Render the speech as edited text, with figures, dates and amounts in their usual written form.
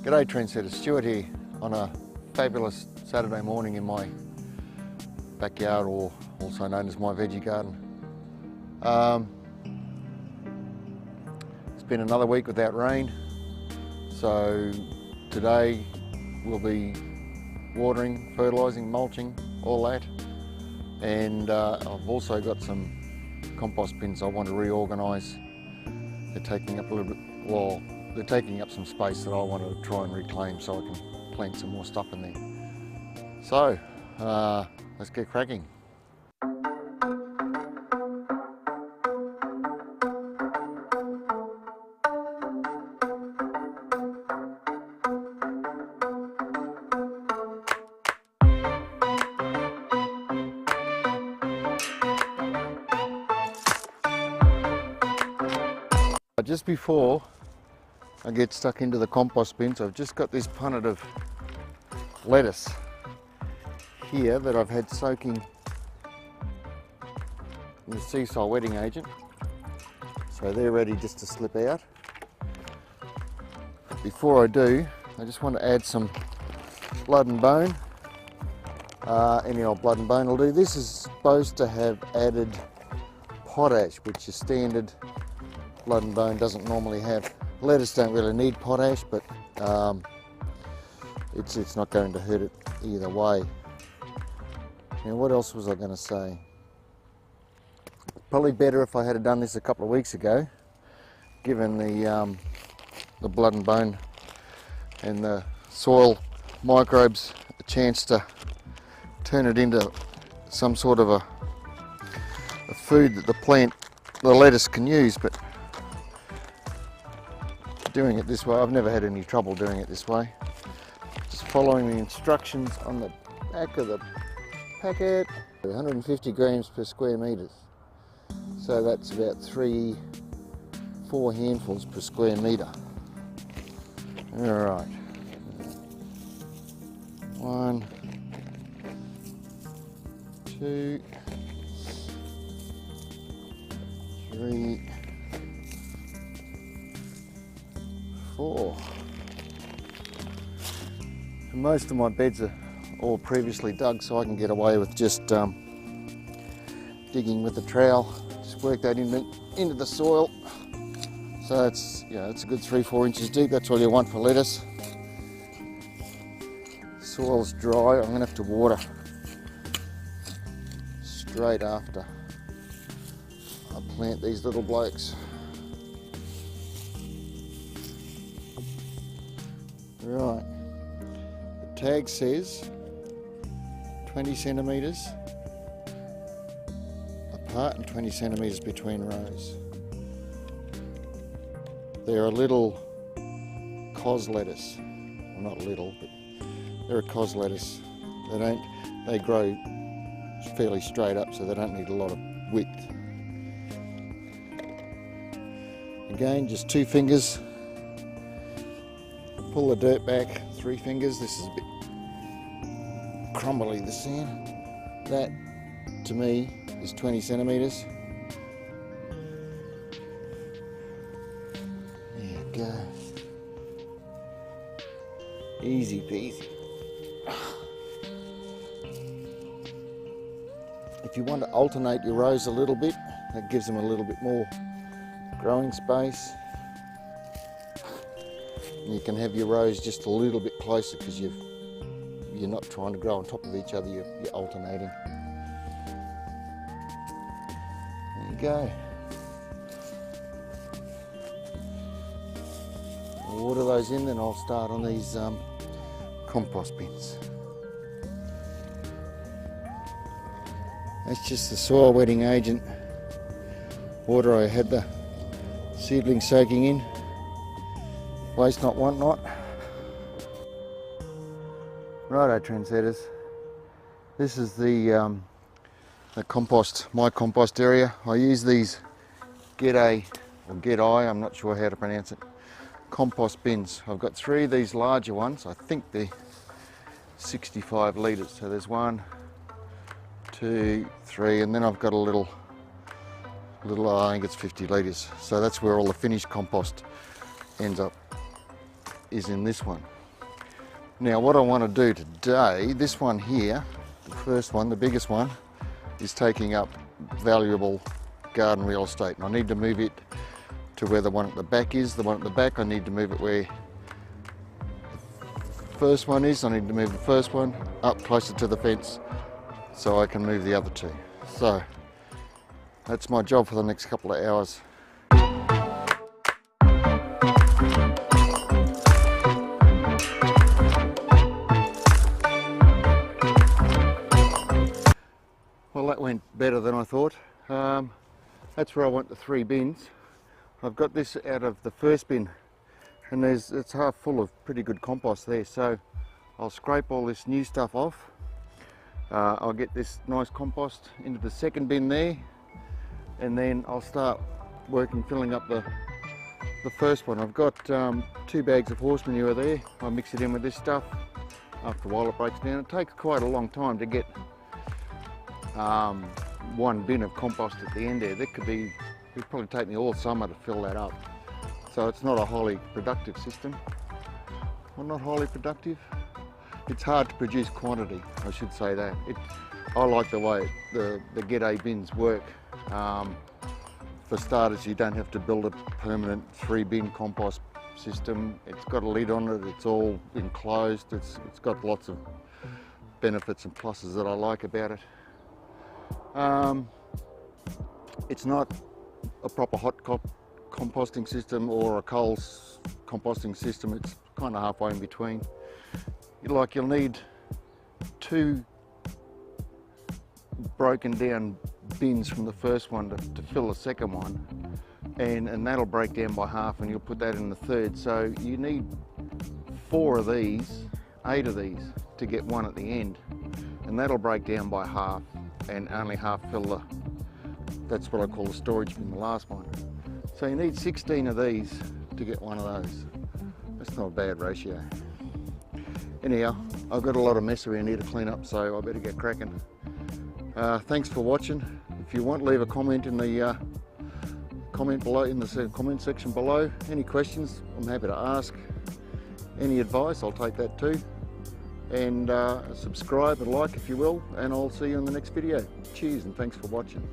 G'day trendsetters, Stuart here on a fabulous Saturday morning in my backyard, or also known as my veggie garden. It's been another week without rain, so today we'll be watering, fertilising, mulching, all that. And I've also got some compost bins I want to reorganise. They're taking up a little bit, well, they're taking up some space that I want to try and reclaim so I can plant some more stuff in there. So, let's get cracking. Just before I get stuck into the compost bins, I've just got this punnet of lettuce here that I've had soaking in the sea salt wetting agent. So they're ready just to slip out. But before I do, I just want to add some blood and bone. Any old blood and bone will do. This is supposed to have added potash, which is standard. Blood and bone doesn't normally have. Lettuce don't really need potash, but it's not going to hurt it either way. Now, what else was I going to say? Probably better if I had done this a couple of weeks ago, given the blood and bone and the soil microbes a chance to turn it into some sort of a food that the lettuce can use. But doing it this way, I've never had any trouble doing it this way. Just following the instructions on the back of the packet. 150 grams per square metres. So that's about 3-4 handfuls per square metre. Alright. 1, 2, 3, 4. And most of my beds are all previously dug, so I can get away with just digging with the trowel. Just work that into the soil. So it's, it's a good 3-4 inches deep. That's all you want for lettuce. Soil's dry. I'm going to have to water straight after I plant these little blokes. Right, the tag says 20 centimetres apart and 20 centimetres between rows. They're a little cos lettuce, well, not little, but they're a cos lettuce. They grow fairly straight up, so they don't need a lot of width. Again, just 2 fingers. Pull the dirt back, 3 fingers. This is a bit crumbly, the sand. That, to me, is 20 centimetres. There you go. Easy peasy. If you want to alternate your rows a little bit, that gives them a little bit more growing space. You can have your rows just a little bit closer because you're not trying to grow on top of each other, you're alternating. There you go. I'll water those in, then I'll start on these compost bins. That's just the soil wetting agent water I had the seedling soaking in. Waste not, want not. Righto, trendsetters. This is the compost, my compost area. I use these Gedye, or Gedye, I'm not sure how to pronounce it, compost bins. I've got 3 of these larger ones. I think they're 65 litres. So there's 1, 2, 3, and then I've got a little, I think it's 50 litres. So that's where all the finished compost ends up. is in this one. Now what I want to do today, this one here, the first one, the biggest one, is taking up valuable garden real estate, and I need to move it to where the one at the back is. The one at the back, I need to move it where the first one is. I need to move the first one up closer to the fence so I can move the other two. So that's my job for the next couple of hours. Well, that went better than I thought. That's where I want the 3 bins. I've got this out of the first bin, and it's half full of pretty good compost there, so I'll scrape all this new stuff off. I'll get this nice compost into the second bin there, and then I'll start working filling up the first one. I've got 2 bags of horse manure there. I'll mix it in with this stuff. After a while it breaks down. It takes quite a long time to get 1 bin of compost at the end there. It'd probably take me all summer to fill that up. So it's not a highly productive system. Well, not highly productive. It's hard to produce quantity, I should say that. I like the way the Gedye bins work. For starters, you don't have to build a permanent 3-bin compost system. It's got a lid on it, it's all enclosed, it's got lots of benefits and pluses that I like about it. It's not a proper hot composting system or a coal composting system. It's kind of halfway in between. You'll need 2 broken down bins from the first one to fill the second one, and that'll break down by half, and you'll put that in the third. So you need 4 of these, 8 of these, to get one at the end, and that'll break down by half and only half fill that's what I call the storage bin, the last one. So you need 16 of these to get one of those. That's not a bad ratio. Anyhow, I've got a lot of mess around here to clean up, so I better get cracking. Thanks for watching. If you want, leave a comment in the comment section below. Any questions, I'm happy to ask. Any advice, I'll take that too. And subscribe and like if you will, and I'll see you in the next video. Cheers and thanks for watching.